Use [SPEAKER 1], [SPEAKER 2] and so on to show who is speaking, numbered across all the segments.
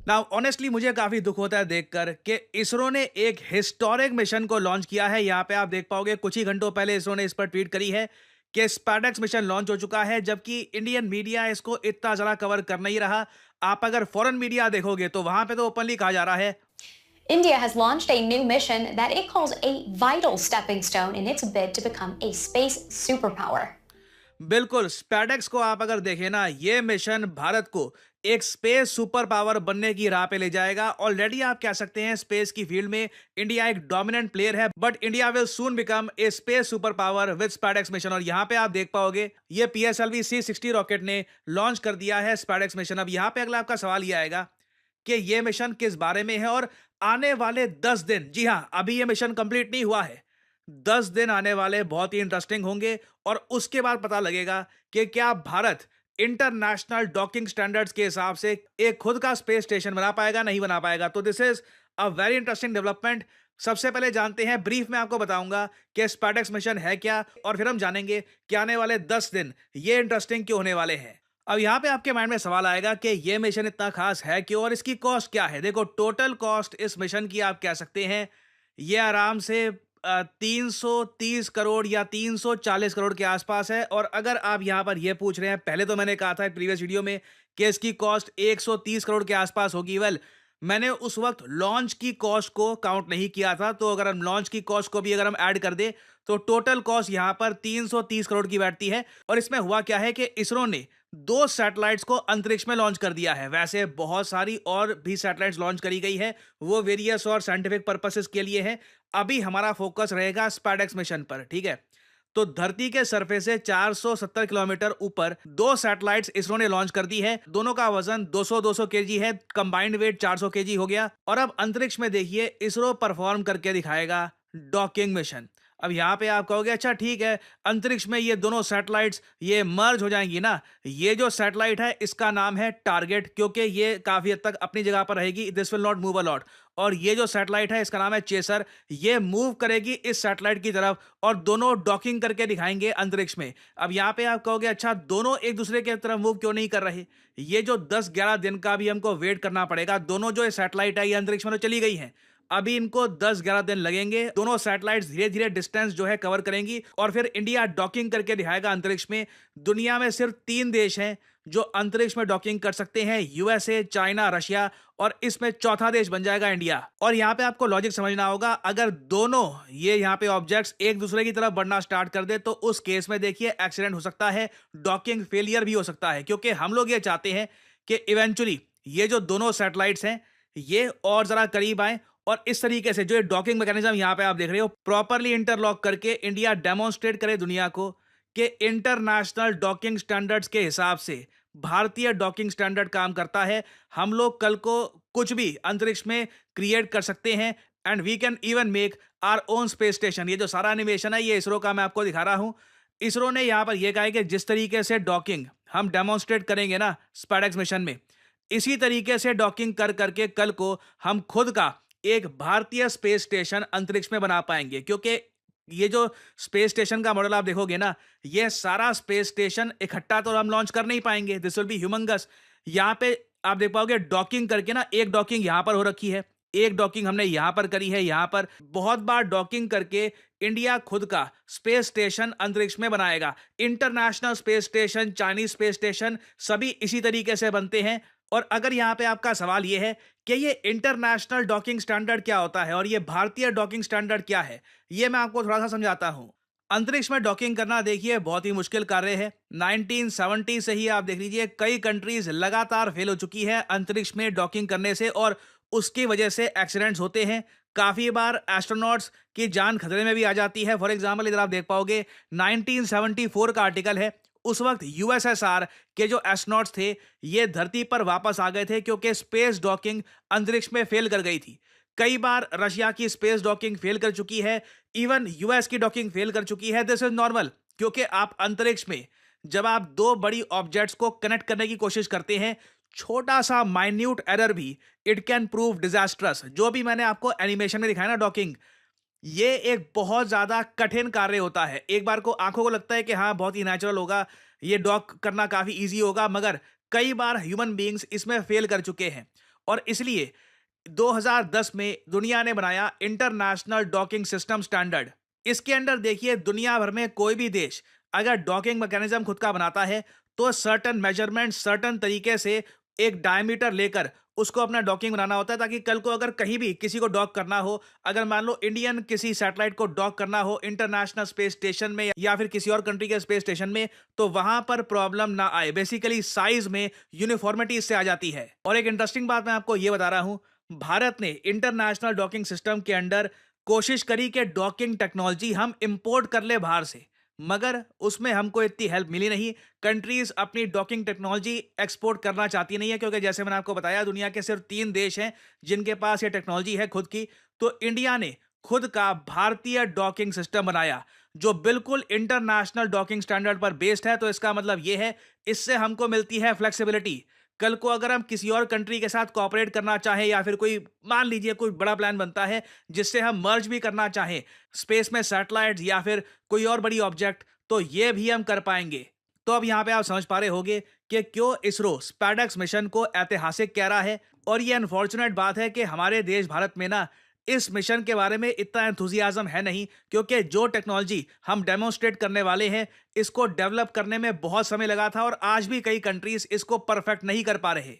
[SPEAKER 1] Now honestly मुझे काफी दुख होता है देखकर कि इसरो ने एक हिस्टोरिक मिशन को लॉन्च किया है। यहाँ पे आप देख पाओगे कुछ ही घंटों पहले इसरो ने इस पर ट्वीट करी है कि स्पैडेक्स मिशन लॉन्च हो चुका है, जबकि इंडियन मीडिया इसको इतना ज्यादा कवर कर नहीं रहा। आप अगर फॉरेन मीडिया देखोगे तो वहां पे तो ओपनली कहा जा रहा है।
[SPEAKER 2] India has launched a new mission that it calls a vital stepping stone in its bid to become a space superpower.
[SPEAKER 1] बिल्कुल, स्पैडेक्स को आप अगर देखें ना, ये मिशन भारत को एक स्पेस सुपर पावर बनने की राह पे ले जाएगा। ऑलरेडी आप कह सकते हैं स्पेस की फील्ड में इंडिया एक डोमिनेंट प्लेयर है, but India will soon become a space super power with SpaDeX mission. और यहाँ पे आप देख पाओगे ये PSLV C-60 रॉकेट ने लॉन्च कर दिया है स्पैडेक्स मिशन। अब यहाँ पे अगला आपका सवाल ये आएगा कि ये मिशन किस बारे में है और आने वाले 10 दिन, जी हाँ, अभी ये मिशन कंप्लीट नहीं हुआ है। 10 दिन आने वाले बहुत ही इंटरेस्टिंग होंगे और उसके बाद पता लगेगा कि क्या भारत इंटरनेशनल डॉकिंग स्टैंडर्ड्स के हिसाब से एक खुद का स्पेस स्टेशन बना पाएगा, नहीं बना पाएगा। तो this is a very interesting development. सबसे पहले जानते हैं, ब्रीफ में आपको बताऊंगा कि स्पैडेक्स मिशन है क्या, और फिर हम जानेंगे कि आने वाले 10 दिन ये इंटरेस्टिंग क्यों होने वाले हैं। अब यहाँ पे आपके माइंड में सवाल आएगा कि ये मिशन इतना खास है क्यों और इसकी कॉस्ट क्या है। देखो, टोटल कॉस्ट इस मिशन की आप कह सकते हैं ये आराम से 330 करोड़ या 340 करोड़ के आसपास है। और अगर आप यहाँ पर ये पूछ रहे हैं, पहले तो मैंने कहा था प्रीवियस वीडियो में कि इसकी कॉस्ट 130 करोड़ के आसपास होगी। वेल, मैंने उस वक्त लॉन्च की कॉस्ट को काउंट नहीं किया था, तो अगर हम लॉन्च की कॉस्ट को भी अगर हम ऐड कर दें तो टोटल कॉस्ट यहाँ पर 330 करोड़ की बैठती है। और इसमें हुआ क्या है कि इसरो ने 2 सैटेलाइट्स को अंतरिक्ष में लॉन्च कर दिया है। वैसे बहुत सारी और भी सैटेलाइट्स लॉन्च करी गई है, वो वेरियस और साइंटिफिक पर्पसेस के लिए है। अभी हमारा फोकस रहेगा स्पैडेक्स मिशन पर, ठीक है। तो धरती के सरफेस से 470 किलोमीटर ऊपर 2 सैटेलाइट्स इसरो ने लॉन्च कर दी है। दोनों का वजन 200-200 केजी है, कंबाइंड वेट 400 केजी हो गया। और अब अंतरिक्ष में देखिए इसरो परफॉर्म करके दिखाएगा डॉकिंग मिशन। अब यहाँ पे आप कहोगे अच्छा ठीक है, अंतरिक्ष में ये दोनों सैटेलाइट्स ये मर्ज हो जाएंगी ना। ये जो सैटेलाइट है इसका नाम है टारगेट, क्योंकि ये काफी हद तक अपनी जगह पर रहेगी, this will not move a lot. और ये जो सैटेलाइट है इसका नाम है चेसर, ये मूव करेगी इस सैटेलाइट की तरफ और दोनों डॉकिंग करके दिखाएंगे अंतरिक्ष में। अब यहाँ पे आप कहोगे अच्छा दोनों एक दूसरे की तरफ मूव क्यों नहीं कर रहे। ये जो 10-11 दिन का भी हमको वेट करना पड़ेगा। दोनों जो सैटेलाइट है ये अंतरिक्ष में तो चली गई हैं, अभी इनको 10-11 दिन लगेंगे। दोनों सैटेलाइट्स धीरे धीरे डिस्टेंस जो है कवर करेंगी और फिर इंडिया डॉकिंग करके दिखाएगा अंतरिक्ष में। दुनिया में सिर्फ 3 देश हैं जो अंतरिक्ष में डॉकिंग कर सकते हैं, यूएसए, चाइना, रशिया, और इसमें चौथा देश बन जाएगा इंडिया। और यहाँ पे आपको लॉजिक समझना होगा, अगर दोनों ये यहाँ पे ऑब्जेक्ट्स एक दूसरे की तरफ बढ़ना स्टार्ट कर दे तो उस केस में देखिए एक्सीडेंट हो सकता है, डॉकिंग फेलियर भी हो सकता है, क्योंकि हम लोग ये चाहते हैं कि इवेंचुअली ये जो दोनों सैटेलाइट्स हैं ये और जरा करीब आए और इस तरीके से जो ये डॉकिंग मैकेनिज्म यहाँ पे आप देख रहे हो प्रॉपरली इंटरलॉक करके इंडिया डेमोन्स्ट्रेट करे दुनिया को कि इंटरनेशनल डॉकिंग स्टैंडर्ड्स के हिसाब से भारतीय डॉकिंग स्टैंडर्ड काम करता है। हम लोग कल को कुछ भी अंतरिक्ष में क्रिएट कर सकते हैं and we can even make our own space station. ये जो सारा एनिमेशन है ये इसरो का मैं आपको दिखा रहा हूं। इसरो ने यहाँ पर यह कहा है कि जिस तरीके से डॉकिंग हम डेमोन्स्ट्रेट करेंगे ना स्पैडेक्स मिशन में, इसी तरीके से डॉकिंग कर करके कल को हम खुद का एक भारतीय स्पेस स्टेशन अंतरिक्ष में बना पाएंगे। क्योंकि ये जो स्पेस स्टेशन का मॉडल आप देखोगे ना, ये सारा स्पेस स्टेशन इकट्ठा तो हम लॉन्च कर नहीं पाएंगे, दिस विल बी ह्यूमंगस। यहाँ पे आप देख पाओगे डॉकिंग करके ना, एक डॉकिंग यहाँ पर हो रखी है, एक डॉकिंग हमने यहाँ पर करी है, यहाँ पर बहुत बार डॉकिंग करके इंडिया खुद का स्पेस स्टेशन अंतरिक्ष में बनाएगा। International space station, Chinese space station सभी इसी तरीके से बनते हैं। और अगर यहाँ पे आपका सवाल ये है कि ये इंटरनेशनल डॉकिंग स्टैंडर्ड क्या होता है और ये भारतीय डॉकिंग स्टैंडर्ड क्या है, ये मैं आपको थोड़ा सा समझाता हूं। अंतरिक्ष में डॉकिंग करना देखिए बहुत ही मुश्किल कार्य है। 1970 से ही आप देख लीजिए कई कंट्रीज लगातार फेल हो चुकी है अंतरिक्ष में डॉकिंग करने से और उसकी वजह से एक्सीडेंट्स होते हैं। काफी बार एस्ट्रोनॉट्स की जान खतरे में भी आ जाती है। फॉर एग्जाम्पल इधर आप देख पाओगे 1974 का आर्टिकल है। उस वक्त यूएसएसआर के जो एस्ट्रोनॉट्स थे ये धरती पर वापस आ गए थे क्योंकि स्पेस डॉकिंग अंतरिक्ष में फेल कर गई थी। कई बार रशिया की स्पेस डॉकिंग फेल कर चुकी है, इवन यूएस की डॉकिंग फेल कर चुकी है। दिस इज नॉर्मल, क्योंकि आप अंतरिक्ष में जब आप 2 बड़ी ऑब्जेक्ट्स को कनेक्ट करने की कोशिश करते हैं, छोटा सा माइन्यूट एरर भी इट कैन प्रूव डिजास्ट्रस। जो भी मैंने आपको एनिमेशन में दिखाया ना डॉकिंग, ये एक बहुत ज्यादा कठिन कार्य होता है। एक बार को आंखों को लगता है कि हाँ बहुत ही नेचुरल होगा, ये डॉक करना काफी इजी होगा, मगर कई बार ह्यूमन बीइंग्स इसमें फेल कर चुके हैं। और इसलिए 2010 में दुनिया ने बनाया इंटरनेशनल डॉकिंग सिस्टम स्टैंडर्ड। इसके अंडर देखिए दुनिया भर में कोई भी देश अगर डॉकिंग मैकेनिज्म खुद का बनाता है तो सर्टन मेजरमेंट सर्टन तरीके से एक डायमीटर लेकर उसको अपना डॉकिंग बनाना होता है, ताकि कल को अगर कहीं भी किसी को डॉक करना हो, अगर मान लो इंडियन किसी सैटेलाइट को डॉक करना हो इंटरनेशनल स्पेस स्टेशन में या फिर किसी और कंट्री के स्पेस स्टेशन में, तो वहां पर प्रॉब्लम ना आए। बेसिकली साइज में यूनिफॉर्मिटी इससे आ जाती है। और एक इंटरेस्टिंग बात मैं आपको ये बता रहा हूं, भारत ने इंटरनेशनल डॉकिंग सिस्टम के अंडर कोशिश करी कि डॉकिंग टेक्नोलॉजी हम इंपोर्ट कर ले बाहर से, मगर उसमें हमको इतनी हेल्प मिली नहीं। कंट्रीज अपनी डॉकिंग टेक्नोलॉजी एक्सपोर्ट करना चाहती नहीं है, क्योंकि जैसे मैंने आपको बताया दुनिया के सिर्फ 3 देश हैं जिनके पास ये टेक्नोलॉजी है खुद की। तो इंडिया ने खुद का भारतीय डॉकिंग सिस्टम बनाया जो बिल्कुल इंटरनेशनल डॉकिंग स्टैंडर्ड पर बेस्ड है। तो इसका मतलब ये है, इससे हमको मिलती है फ्लेक्सिबिलिटी। कल को अगर हम किसी और कंट्री के साथ कोऑपरेट करना चाहें या फिर कोई मान लीजिए कोई बड़ा प्लान बनता है जिससे हम मर्ज भी करना चाहें स्पेस में सैटेलाइट्स या फिर कोई और बड़ी ऑब्जेक्ट, तो ये भी हम कर पाएंगे। तो अब यहाँ पे आप समझ पा रहे होंगे कि क्यों इसरो स्पैडेक्स मिशन को ऐतिहासिक कह रहा है। और ये अनफॉर्चुनेट बात है कि हमारे देश भारत में ना इस मिशन के बारे में इतना एंथुजियाज्म है नहीं, क्योंकि जो टेक्नोलॉजी हम डेमोन्स्ट्रेट करने वाले हैं इसको डेवलप करने में बहुत समय लगा था और आज भी कई कंट्रीज इसको परफेक्ट नहीं कर पा रहे।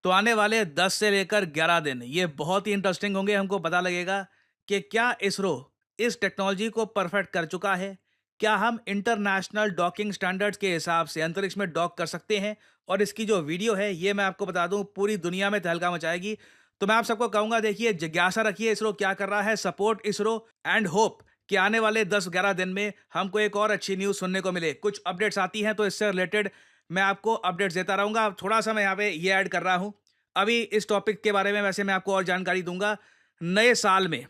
[SPEAKER 1] तो आने वाले 10 से लेकर 11 दिन ये बहुत ही इंटरेस्टिंग होंगे। हमको पता लगेगा कि क्या इसरो इस टेक्नोलॉजी को परफेक्ट कर चुका है, क्या हम इंटरनेशनल डॉकिंग स्टैंडर्ड्स के हिसाब से अंतरिक्ष में डॉक कर सकते हैं। और इसकी जो वीडियो है ये मैं आपको बता दूं पूरी दुनिया में तहलका मचाएगी। तो मैं आप सबको कहूंगा, देखिए जिज्ञासा रखिए इसरो क्या कर रहा है, सपोर्ट इसरो एंड होप कि आने वाले 10-11 दिन में हमको एक और अच्छी न्यूज़ सुनने को मिले। कुछ अपडेट्स आती हैं तो इससे रिलेटेड मैं आपको अपडेट्स देता रहूंगा। अब थोड़ा सा मैं यहाँ पे ये ऐड कर रहा हूँ अभी इस टॉपिक के बारे में, वैसे मैं आपको और जानकारी दूंगा। नए साल में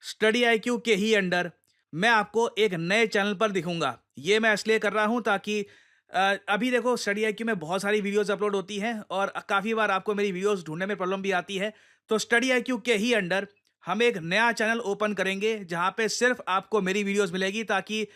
[SPEAKER 1] स्टडी आईक्यू के ही अंडर मैं आपको एक नए चैनल पर दिखूंगा। ये मैं इसलिए कर रहा हूं ताकि अभी देखो स्टडी आईक्यू में बहुत सारी वीडियोस अपलोड होती हैं और काफ़ी बार आपको मेरी वीडियोस ढूंढने में प्रॉब्लम भी आती है। तो स्टडी आईक्यू के ही अंडर हम एक नया चैनल ओपन करेंगे जहां पे सिर्फ आपको मेरी वीडियोस मिलेगी, ताकि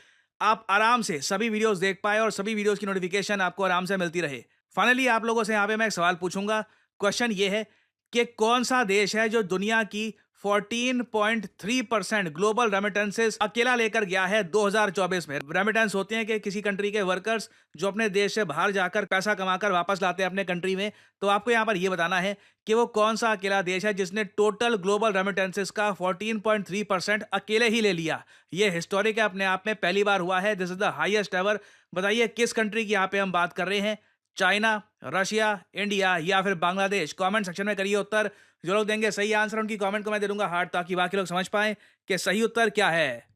[SPEAKER 1] आप आराम से सभी वीडियोस देख पाए और सभी वीडियोस की नोटिफिकेशन आपको आराम से मिलती रहे। फाइनली आप लोगों से यहाँ पे मैं एक सवाल पूछूंगा। क्वेश्चन ये है कि कौन सा देश है जो दुनिया की 14.3% ग्लोबल रेमिटेंसेस अकेला लेकर गया है 2024 में। रेमिटेंस होते हैं कि किसी कंट्री के वर्कर्स जो अपने देश से बाहर जाकर पैसा कमाकर वापस लाते हैं अपने कंट्री में। तो आपको यहाँ पर ये बताना है कि वो कौन सा अकेला देश है जिसने टोटल ग्लोबल रेमिटेंसेस का 14.3% अकेले ही ले लिया। ये हिस्टोरिक है, अपने आप में पहली बार हुआ है। This is the highest ever. बताइए किस कंट्री की यहाँ पे हम बात कर रहे हैं, चाइना, रशिया, इंडिया या फिर बांग्लादेश। कमेंट सेक्शन में करिए उत्तर। जो लोग देंगे सही आंसर उनकी कमेंट को मैं दे दूंगा हार्ट, ताकि बाकी लोग समझ पाएं कि सही उत्तर क्या है।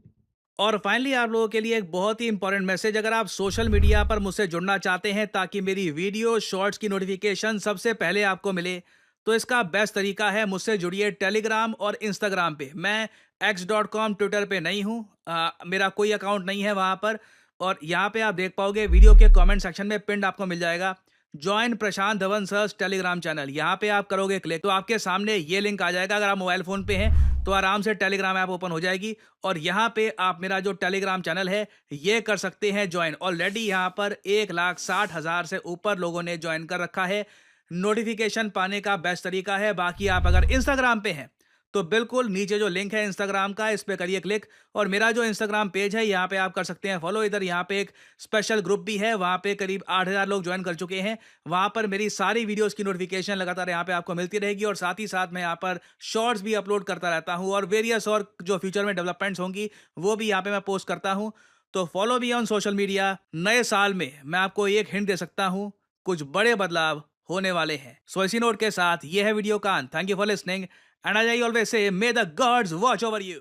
[SPEAKER 1] और फाइनली आप लोगों के लिए एक बहुत ही इंपॉर्टेंट मैसेज, अगर आप सोशल मीडिया पर मुझसे जुड़ना चाहते हैं ताकि मेरी वीडियो शॉर्ट्स की नोटिफिकेशन सबसे पहले आपको मिले, तो इसका बेस्ट तरीका है मुझसे जुड़िए टेलीग्राम और इंस्टाग्राम पे। मैं x.com ट्विटर पे नहीं हूँ, मेरा कोई अकाउंट नहीं है वहाँ पर। और यहाँ पे आप देख पाओगे वीडियो के कमेंट सेक्शन में पिंड आपको मिल जाएगा जॉइन प्रशांत धवन सर्स टेलीग्राम चैनल। यहाँ पे आप करोगे क्लिक तो आपके सामने ये लिंक आ जाएगा। अगर आप मोबाइल फोन पे हैं तो आराम से टेलीग्राम ऐप ओपन हो जाएगी और यहाँ पे आप मेरा जो टेलीग्राम चैनल है ये कर सकते हैं ज्वाइन। ऑलरेडी यहाँ पर 1,60,000 से ऊपर लोगों ने ज्वाइन कर रखा है। नोटिफिकेशन पाने का बेस्ट तरीका है। बाकी आप अगर इंस्टाग्राम पे हैं तो बिल्कुल नीचे जो लिंक है इंस्टाग्राम का इस पे करिए क्लिक और मेरा जो इंस्टाग्राम पेज है यहाँ पे आप कर सकते हैं फॉलो। इधर यहाँ पे एक स्पेशल ग्रुप भी है, वहाँ पे करीब 8,000 लोग ज्वाइन कर चुके हैं। वहाँ पर मेरी सारी वीडियोस की नोटिफिकेशन लगातार यहाँ पे आपको मिलती रहेगी और साथ ही साथ मैं यहाँ पर शॉर्ट्स भी अपलोड करता रहता हूँ और वेरियस और जो फ्यूचर में डेवलपमेंट्स होंगी वो भी यहाँ पे मैं पोस्ट करता हूँ। तो फॉलो भी ऑन सोशल मीडिया। नए साल में मैं आपको एक हिंट दे सकता हूँ, कुछ बड़े बदलाव होने वाले हैं। सो इसी नोट के साथ ये है वीडियो का अंत। Thank you for listening and as I always say, may the gods watch over you.